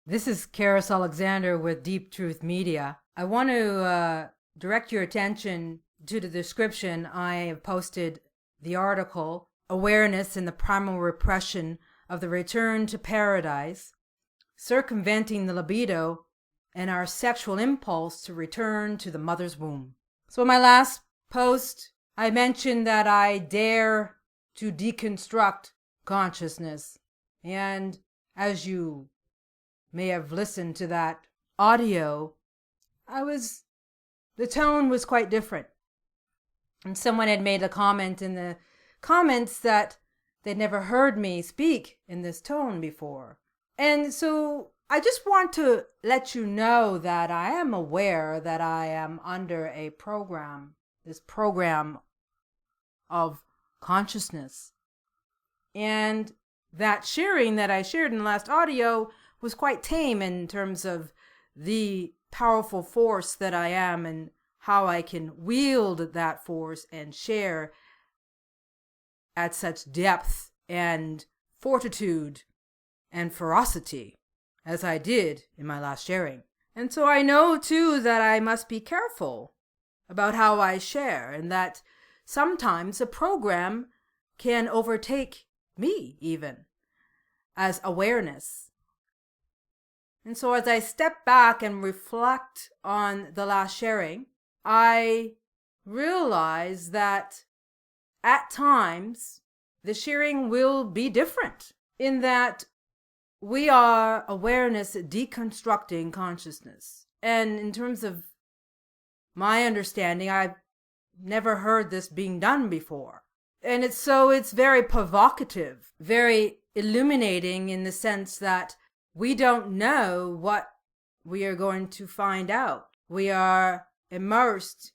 This is Karis Alexander with Deep Truth Media. I want to direct your attention to the description. I have posted the article, Awareness in the Primal Repression of the Return to Paradise, Circumventing the Libido and Our Sexual Impulse to Return to the Mother's Womb. So in my last post, I mentioned that I dare to deconstruct consciousness. And as you may have listened to that audio, the tone was quite different. And someone had made a comment in the comments that they'd never heard me speak in this tone before. And so I just want to let you know that I am aware that I am under a program, this program of consciousness. And that sharing that I shared in the last audio was quite tame in terms of the powerful force that I am and how I can wield that force and share at such depth and fortitude and ferocity as I did in my last sharing. And so I know too that I must be careful about how I share, and that sometimes a program can overtake me even as awareness. And so as I step back and reflect on the last sharing, I realize that at times the sharing will be different, in that we are awareness deconstructing consciousness. And in terms of my understanding, I've never heard this being done before. And it's very provocative, very illuminating, in the sense that we don't know what we are going to find out. We are immersed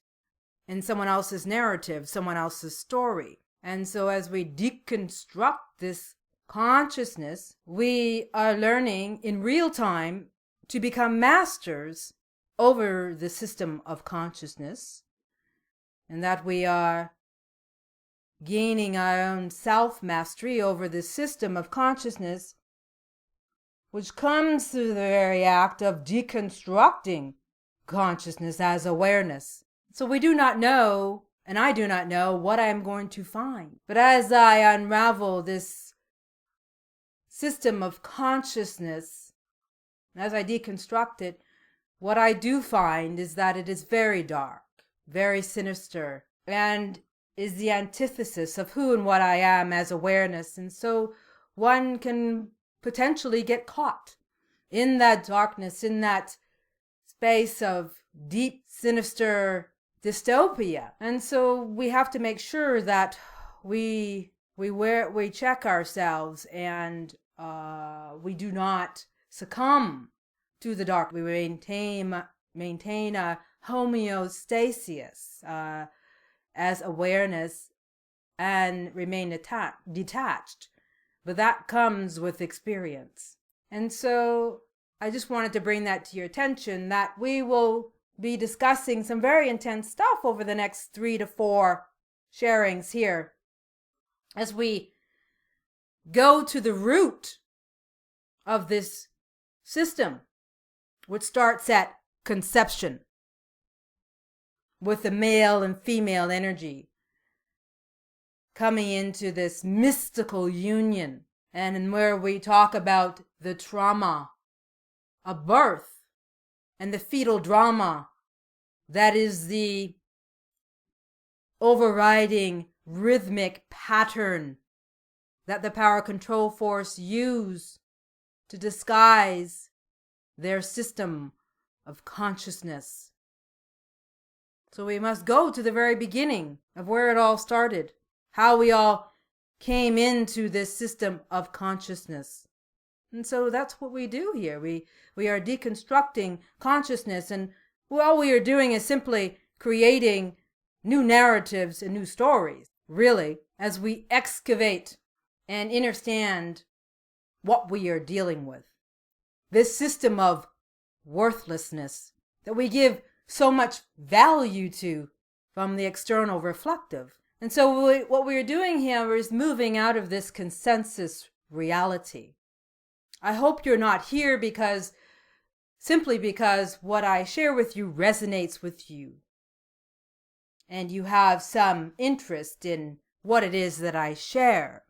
in someone else's narrative, someone else's story. And so as we deconstruct this consciousness, we are learning in real time to become masters over the system of consciousness, and that we are gaining our own self-mastery over the system of consciousness, which comes through the very act of deconstructing consciousness as awareness. So we do not know, and I do not know, what I am going to find. But as I unravel this system of consciousness, as I deconstruct it, what I do find is that it is very dark, very sinister, and is the antithesis of who and what I am as awareness. And so one can potentially get caught in that darkness, in that space of deep, sinister dystopia. And so we have to make sure that we check ourselves, and we do not succumb to the dark. We maintain a homeostasis as awareness and remain detached. But that comes with experience. And so I just wanted to bring that to your attention, that we will be discussing some very intense stuff over the next 3 to 4 sharings here, as we go to the root of this system, which starts at conception with the male and female energy coming into this mystical union, and where we talk about the trauma of birth and the fetal drama that is the overriding rhythmic pattern that the power control force use to disguise their system of consciousness. So we must go to the very beginning of where it all started, how we all came into this system of consciousness. And so that's what we do here. We are deconstructing consciousness, and all we are doing is simply creating new narratives and new stories, really, as we excavate and understand what we are dealing with. This system of worthlessness that we give so much value to from the external reflective. And so what we're doing here is moving out of this consensus reality I hope you're not here simply because what I share with you resonates with you, and you have some interest in what it is that I share.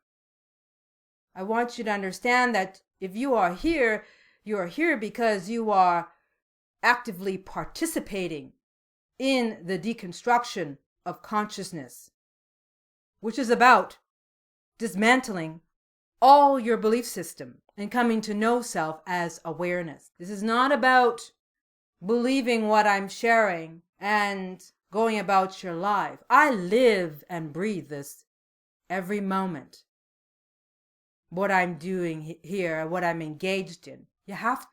I want you to understand that if you are here because you are actively participating in the deconstruction of consciousness, which is about dismantling all your belief system and coming to know self as awareness. This is not about believing what I'm sharing and going about your life. I live and breathe this every moment. What I'm doing here, what I'm engaged in.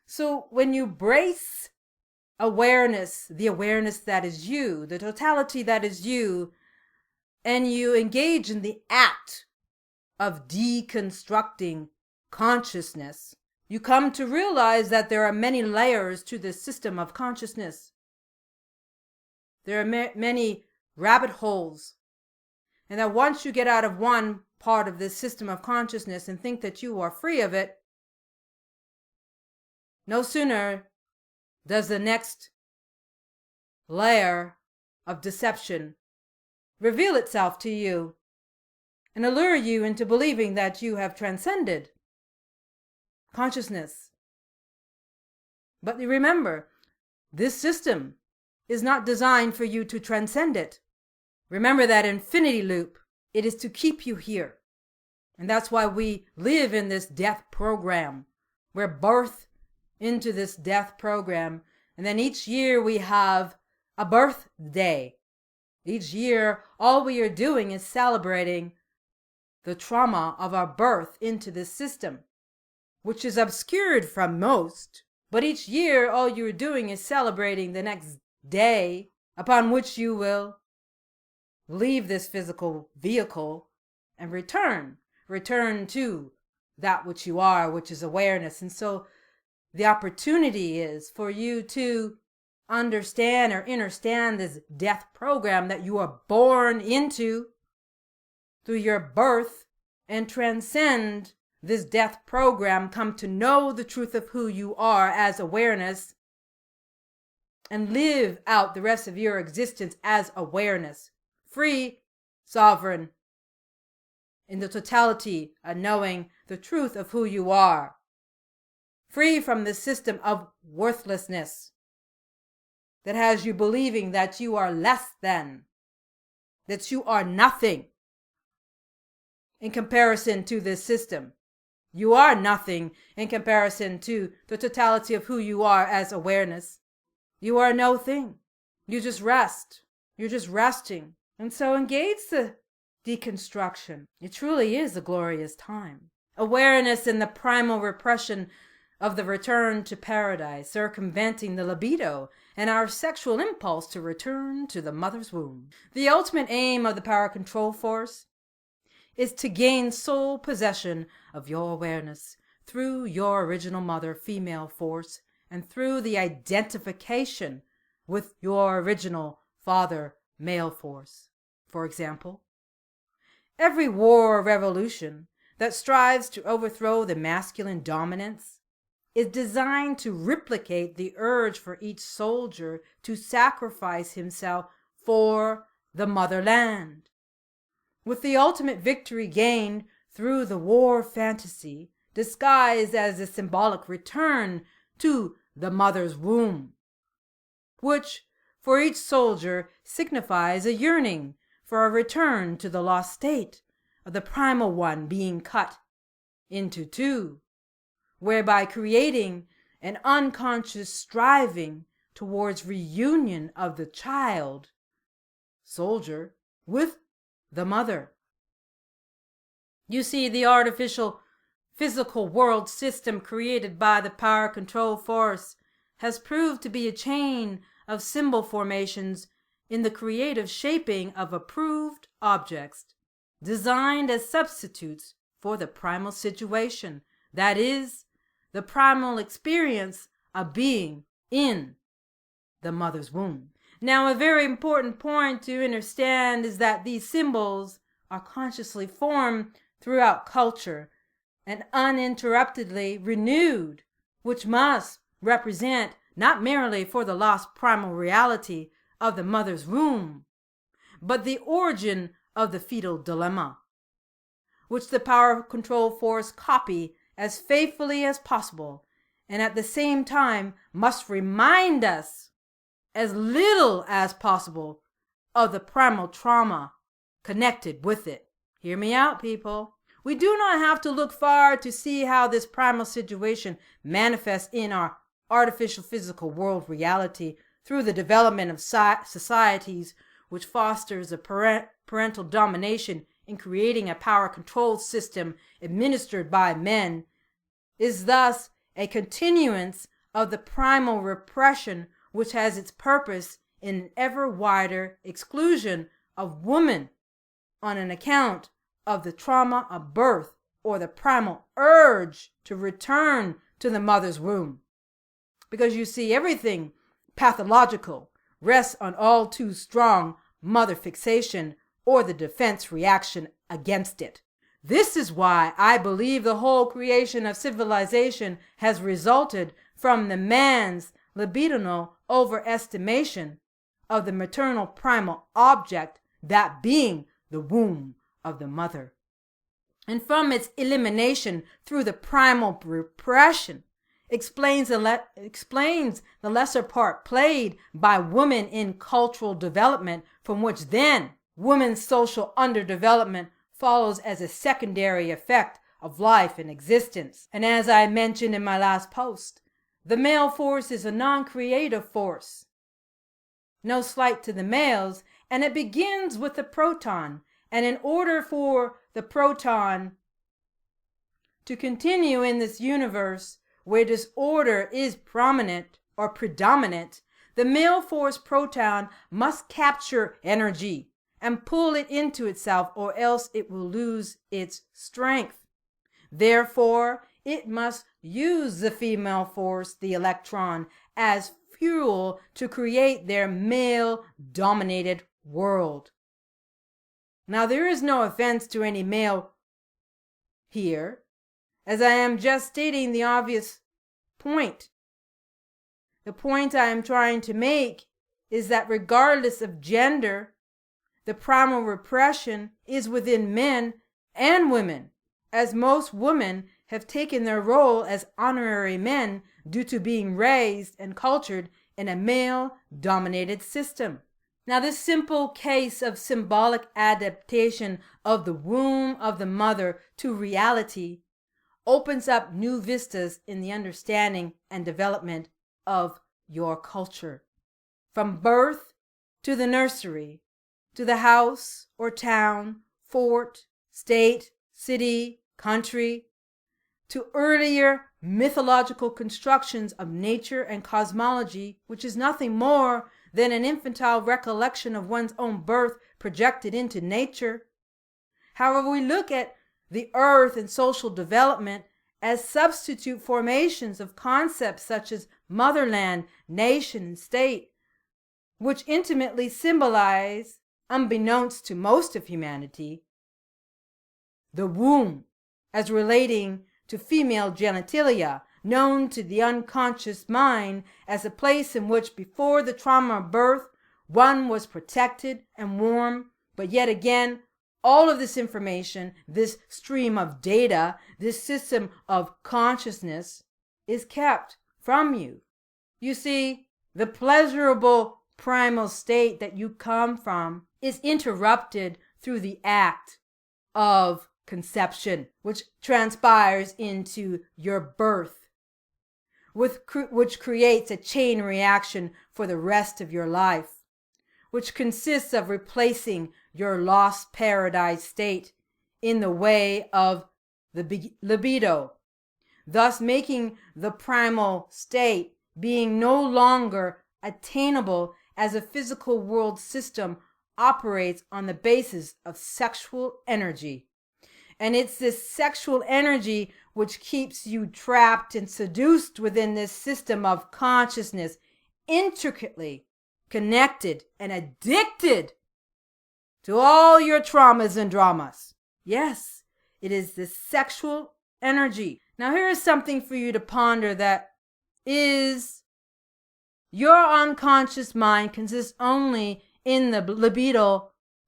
So when you brace awareness, the awareness that is you, the totality that is you, and you engage in the act of deconstructing consciousness, you come to realize that there are many layers to this system of consciousness. There are many rabbit holes, and that once you get out of one part of this system of consciousness and think that you are free of it, no sooner does the next layer of deception reveal itself to you and allure you into believing that you have transcended consciousness. But remember, this system is not designed for you to transcend it. Remember that infinity loop. It is to keep you here. And that's why we live in this death program. We're birthed into this death program. And then each year we have a birthday. Each year, all we are doing is celebrating the trauma of our birth into this system, which is obscured from most. But each year, all you're doing is celebrating the next day upon which you will leave this physical vehicle and return to that which you are, which is awareness. And so the opportunity is for you to understand or understand this death program that you are born into through your birth, and transcend this death program, come to know the truth of who you are as awareness, and live out the rest of your existence as awareness, free, sovereign, in the totality of knowing the truth of who you are, free from the system of worthlessness that has you believing that you are less than, that you are nothing in comparison to this system. You are nothing in comparison to the totality of who you are as awareness. You are no thing. You just rest. You're just resting. And so engage the deconstruction. It truly is a glorious time. Awareness in the primal repression of the return to paradise, circumventing the libido and our sexual impulse to return to the mother's womb. The ultimate aim of the power control force is to gain sole possession of your awareness through your original mother female force and through the identification with your original father male force. For example, every war or revolution that strives to overthrow the masculine dominance is designed to replicate the urge for each soldier to sacrifice himself for the motherland. With the ultimate victory gained through the war fantasy, disguised as a symbolic return to the mother's womb, which for each soldier signifies a yearning for a return to the lost state of the primal one being cut into two, whereby creating an unconscious striving towards reunion of the child soldier with the mother. You see, the artificial physical world system created by the power control force has proved to be a chain of symbol formations in the creative shaping of approved objects designed as substitutes for the primal situation, that is, the primal experience of being in the mother's womb. Now, a very important point to understand is that these symbols are consciously formed throughout culture and uninterruptedly renewed, which must represent not merely for the lost primal reality of the mother's womb, but the origin of the fetal dilemma, which the power control force copy as faithfully as possible, and at the same time must remind us as little as possible of the primal trauma connected with it. Hear me out, people. We do not have to look far to see how this primal situation manifests in our artificial physical world reality through the development of societies which fosters a parental domination in creating a power control system administered by men, is thus a continuance of the primal repression which has its purpose in an ever wider exclusion of woman on an account of the trauma of birth or the primal urge to return to the mother's womb. Because you see, everything pathological rests on all too strong mother fixation or the defense reaction against it. This is why I believe the whole creation of civilization has resulted from the man's libidinal overestimation of the maternal primal object, that being the womb of the mother, and from its elimination through the primal repression explains the lesser part played by women in cultural development, from which then women's social underdevelopment follows as a secondary effect of life and existence. And as I mentioned in my last post, the male force is a non-creative force. No slight to the males, and it begins with the proton. And in order for the proton to continue in this universe where disorder is prominent or predominant, the male force proton must capture energy and pull it into itself, or else it will lose its strength. Therefore, it must use the female force, the electron, as fuel to create their male-dominated world. Now, there is no offense to any male here, as I am just stating the obvious point. The point I am trying to make is that regardless of gender, the primal repression is within men and women, as most women have taken their role as honorary men due to being raised and cultured in a male-dominated system. Now, this simple case of symbolic adaptation of the womb of the mother to reality opens up new vistas in the understanding and development of your culture. From birth to the nursery, to the house or town, fort, state, city, country, to earlier mythological constructions of nature and cosmology, which is nothing more than an infantile recollection of one's own birth projected into nature. However, we look at the earth and social development as substitute formations of concepts such as motherland, nation, and state, which intimately symbolize, unbeknownst to most of humanity, the womb as relating to female genitalia, known to the unconscious mind as a place in which before the trauma of birth one was protected and warm, but yet again all of this information, this stream of data, this system of consciousness is kept from you. You see, the pleasurable primal state that you come from is interrupted through the act of conception, which transpires into your birth, which creates a chain reaction for the rest of your life, which consists of replacing your lost paradise state in the way of the libido, thus making the primal state being no longer attainable as a physical world system operates on the basis of sexual energy. And it's this sexual energy which keeps you trapped and seduced within this system of consciousness, intricately connected and addicted to all your traumas and dramas. Yes, it is this sexual energy. Now here is something for you to ponder, that is, your unconscious mind consists only in the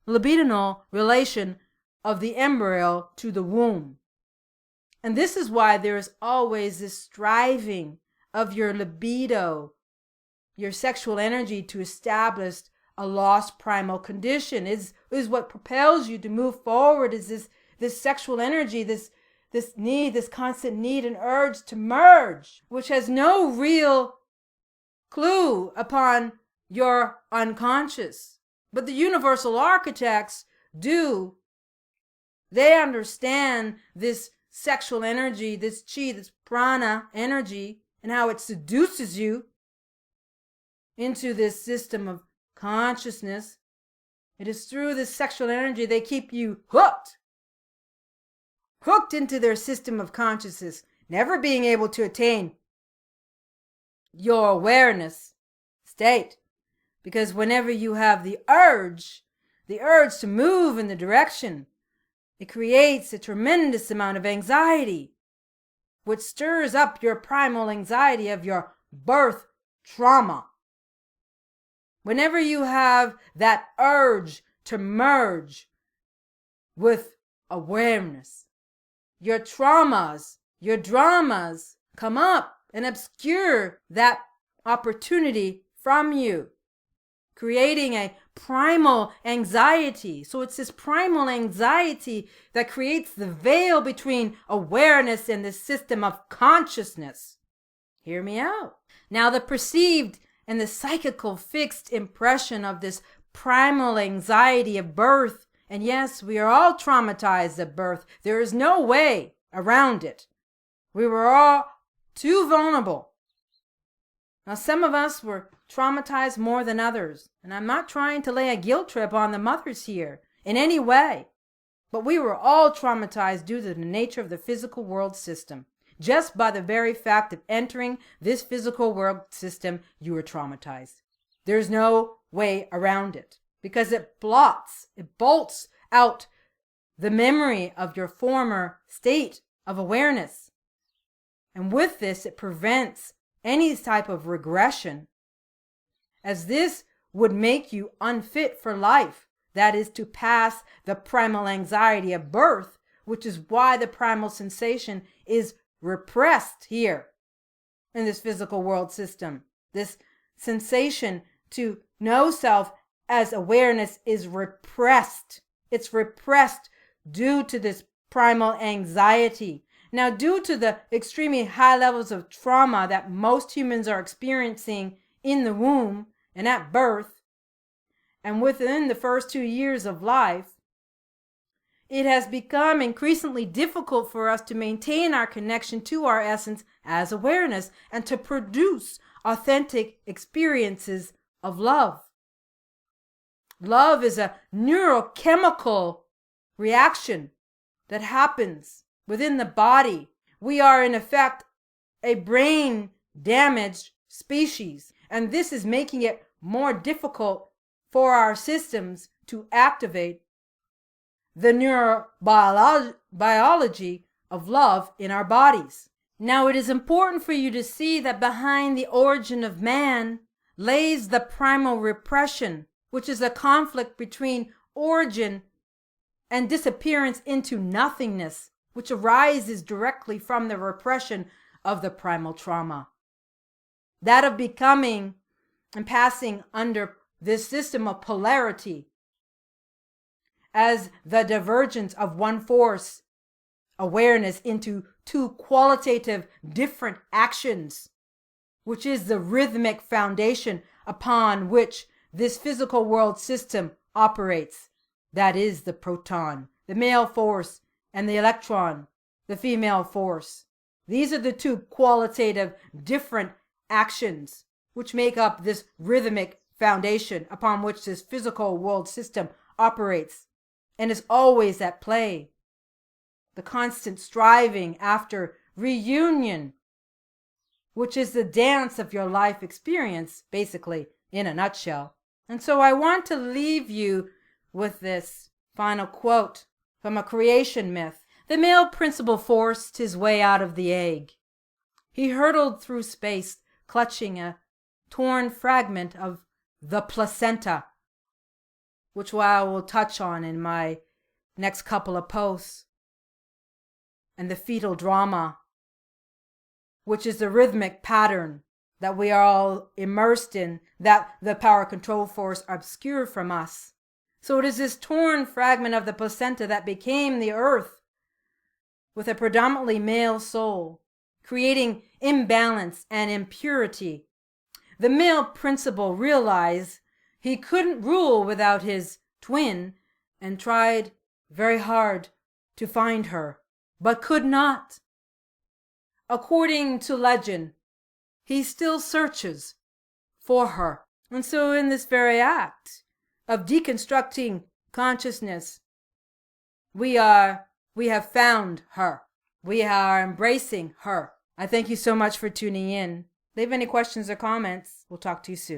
libidinal relation of the embryo to the womb. And this is why there is always this striving of your libido, your sexual energy, to establish a lost primal condition. Is what propels you to move forward, is this sexual energy, this need, this constant need and urge to merge, which has no real clue upon your unconscious. But the universal architects do. They understand this sexual energy, this chi, this prana energy, and how it seduces you into this system of consciousness. It is through this sexual energy they keep you hooked into their system of consciousness, never being able to attain your awareness state. Because whenever you have the urge to move in the direction, it creates a tremendous amount of anxiety, which stirs up your primal anxiety of your birth trauma. Whenever you have that urge to merge with awareness, your traumas, your dramas come up and obscure that opportunity from you, creating a primal anxiety. So it's this primal anxiety that creates the veil between awareness and the system of consciousness. Hear me out. Now, the perceived and the psychical fixed impression of this primal anxiety of birth, and yes, we are all traumatized at birth. There is no way around it. We were all too vulnerable. Now, some of us were traumatized more than others, and I'm not trying to lay a guilt trip on the mothers here in any way, but we were all traumatized due to the nature of the physical world system. Just by the very fact of entering this physical world system, you were traumatized. There's no way around it, because it bolts out the memory of your former state of awareness. And with this, it prevents any type of regression, as this would make you unfit for life. That is, to pass the primal anxiety of birth, which is why the primal sensation is repressed here in this physical world system. This sensation to know self as awareness is repressed. It's repressed due to this primal anxiety. Now, due to the extremely high levels of trauma that most humans are experiencing in the womb and at birth, and within the first 2 years of life, it has become increasingly difficult for us to maintain our connection to our essence as awareness and to produce authentic experiences of love. Love is a neurochemical reaction that happens within the body. We are, in effect, a brain damaged species, and this is making it more difficult for our systems to activate the neurobiology of love in our bodies. Now, it is important for you to see that behind the origin of man lays the primal repression, which is a conflict between origin and disappearance into nothingness, which arises directly from the repression of the primal trauma. That of becoming and passing under this system of polarity as the divergence of one force, awareness, into two qualitative different actions, which is the rhythmic foundation upon which this physical world system operates. That is the proton, the male force, and the electron, the female force. These are the two qualitative different actions which make up this rhythmic foundation upon which this physical world system operates and is always at play. The constant striving after reunion, which is the dance of your life experience, basically, in a nutshell. And so I want to leave you with this final quote from a creation myth The male principle forced his way out of the egg. He hurtled through space, clutching a torn fragment of the placenta, which I will touch on in my next couple of posts, and the fetal drama, which is the rhythmic pattern that we are all immersed in, that the power control force obscured from us. So it is this torn fragment of the placenta that became the earth with a predominantly male soul, creating imbalance and impurity. The male principle realized he couldn't rule without his twin and tried very hard to find her, but could not. According to legend, he still searches for her. And so in this very act of deconstructing consciousness, we have found her. We are embracing her. I thank you so much for tuning in. Leave any questions or comments. We'll talk to you soon.